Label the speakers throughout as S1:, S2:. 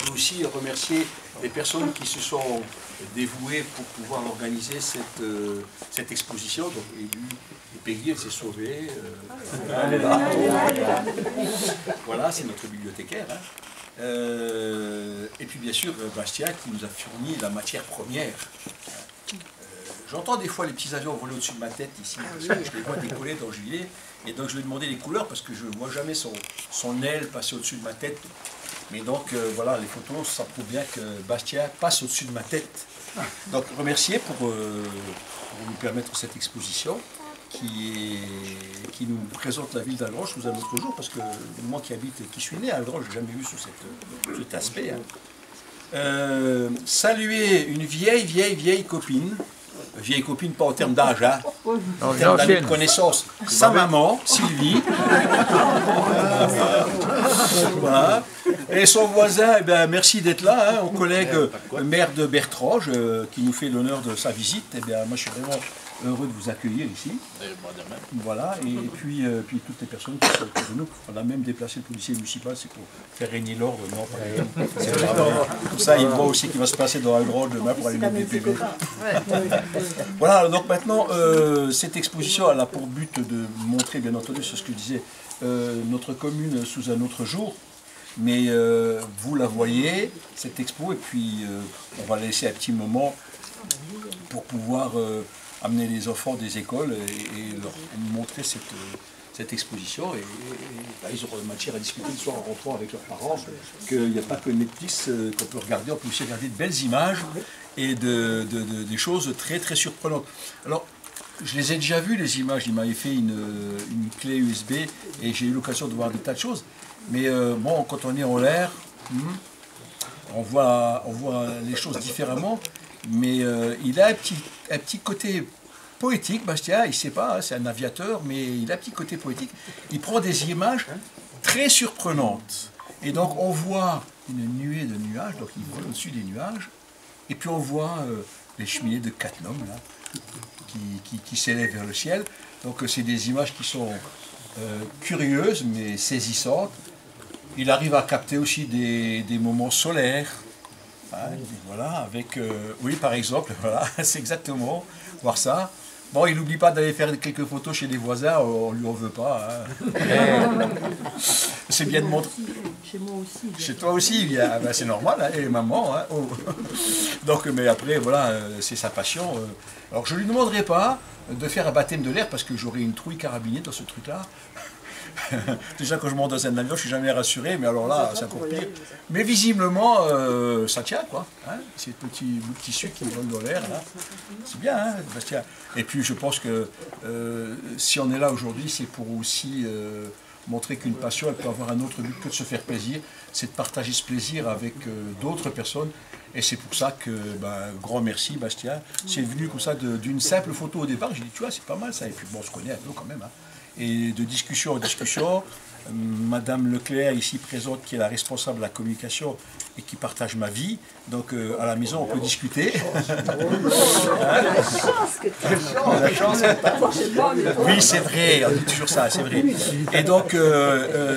S1: veux aussi remercier les personnes qui se sont dévouées pour pouvoir organiser cette exposition. Donc, Peggy, elle s'est sauvée. Elle est là. Voilà, c'est notre bibliothécaire. Hein. Et puis bien sûr, Bastien qui nous a fourni la matière première. J'entends des fois les petits avions voler au-dessus de ma tête ici, parce que je les vois décoller dans juillet. Et donc je lui ai demandé les couleurs parce que je ne vois jamais son aile passer au-dessus de ma tête. Mais donc voilà, les photos, ça prouve bien que Bastien passe au-dessus de ma tête. Donc remercier pour nous permettre cette exposition qui nous présente la ville d'Algrange sous un autre jour, parce que moi qui suis né à Algrange, je n'ai jamais vu sous cet aspect. Hein. Saluer une vieille copine. Vieille copine, pas en termes d'âge, hein, en termes d'années de connaissance. Sa maman, Sylvie. Voilà. Et son voisin, eh bien, merci d'être là, hein, mon collègue maire de Bertrange, qui nous fait l'honneur de sa visite. Eh bien, moi, je suis vraiment heureux de vous accueillir ici. Voilà, et puis toutes les personnes qui sont autour de nous. On a même déplacé le policier municipal, c'est pour faire régner l'ordre. Non, comme ça, il voit aussi qu'il va se passer dans un grand demain pour aller mettre des PV. Voilà, donc maintenant, cette exposition, elle a pour but de montrer, bien entendu, c'est ce que je disais, notre commune sous un autre jour. Mais vous la voyez, cette expo, et puis on va laisser un petit moment pour pouvoir amener les enfants des écoles et leur montrer cette exposition. Et là, ils auront matière à discuter le soir en rentrant avec leurs parents, qu'il n'y a pas que Netflix qu'on peut regarder, on peut aussi regarder de belles images et des choses très très surprenantes. Alors, je les ai déjà vues, les images. Il m'avait fait une clé USB et j'ai eu l'occasion de voir des tas de choses. Mais bon, quand on est en l'air, on voit les choses différemment. Mais il a un petit côté poétique, Bastien, il ne sait pas, hein, c'est un aviateur, mais il a un petit côté poétique. Il prend des images très surprenantes. Et donc on voit une nuée de nuages, donc il vole au-dessus des nuages. Et puis on voit les cheminées de Cattenom, là, qui s'élèvent vers le ciel. Donc c'est des images qui sont curieuses, mais saisissantes. Il arrive à capter aussi des moments solaires. Hein, voilà, avec, oui, par exemple, voilà, c'est exactement, voir ça. Bon, il n'oublie pas d'aller faire quelques photos chez les voisins, on ne lui en veut pas. Hein. C'est bien de montrer.
S2: Chez moi aussi.
S1: Chez toi aussi, ben, c'est normal, hein, et maman. Hein, oh. Donc, mais après, voilà, c'est sa passion. Alors, je ne lui demanderai pas de faire un baptême de l'air parce que j'aurai une trouille carabinée dans ce truc-là. Déjà, quand je monte dans un avion, je ne suis jamais rassuré, mais alors là, c'est encore pire. Mais visiblement, ça tient, quoi. Hein, ces petits bouts de tissu qui volent dans l'air, là. C'est bien, hein, Bastien. Et puis, je pense que si on est là aujourd'hui, c'est pour aussi montrer qu'une passion, elle peut avoir un autre but que de se faire plaisir. C'est de partager ce plaisir avec d'autres personnes. Et c'est pour ça que, ben, grand merci, Bastien. C'est venu comme ça d'une simple photo au départ. J'ai dit, tu vois, c'est pas mal ça. Et puis, bon, on se connaît un peu quand même, hein. Et de discussion en discussion, Madame Leclerc, ici présente, qui est la responsable de la communication et qui partage ma vie. Donc à la maison, on peut discuter. La chance. Oui, c'est vrai, on dit toujours ça, c'est vrai. Et donc,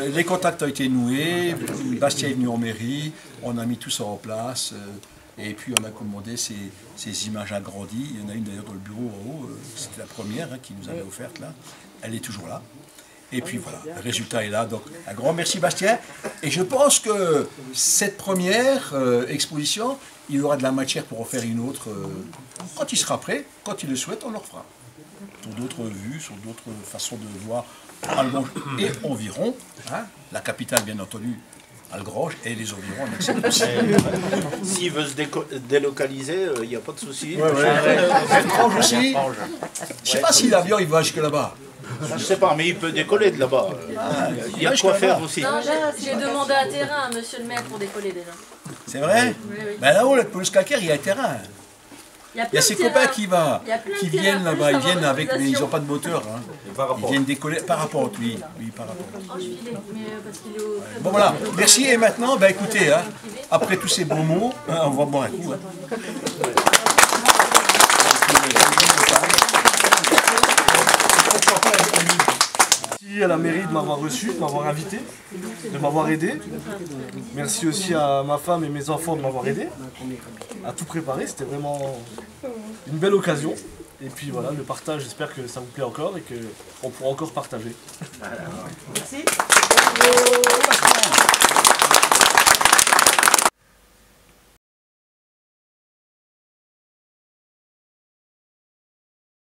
S1: les contacts ont été noués, Bastien est venu en mairie, on a mis tout ça en place. Et puis on a commandé ces images agrandies. Il y en a une d'ailleurs dans le bureau en haut, c'était la première qui nous avait offerte là. Elle est toujours là. Et puis voilà, le résultat est là. Donc un grand merci Bastien. Et je pense que cette première exposition, il y aura de la matière pour en faire une autre. Quand il sera prêt, quand il le souhaite, on le refera. Sur d'autres vues, sur d'autres façons de voir Algrange et environ. Hein, la capitale bien entendu. Algrange et les environs.
S3: S'il veut se délocaliser, il n'y a pas de souci.
S1: Bertrange aussi. Je ne sais pas si l'avion il va jusque là-bas.
S3: Je ne sais pas, mais il peut décoller de là-bas. Il y a de quoi faire aussi.
S4: Non, j'ai demandé un terrain à monsieur le maire pour décoller déjà.
S1: C'est vrai?
S4: Oui, oui.
S1: Ben là-haut, la police calcaire, il y a un terrain.
S4: Il
S1: y a ses copains qui viennent là-bas, ils viennent avec, mais ils n'ont pas de moteur. Hein. Ils viennent décoller, parapente, oui, parapente. Bon voilà, merci et maintenant, ben, écoutez, hein, après tous ces bons mots, hein, on va boire un coup. Hein.
S2: à la mairie de m'avoir reçu, de m'avoir invité, de m'avoir aidé. Merci aussi à ma femme et mes enfants de m'avoir aidé à tout préparer. C'était vraiment une belle occasion. Et puis voilà, le partage, j'espère que ça vous plaît encore et qu'on pourra encore partager.
S5: Merci.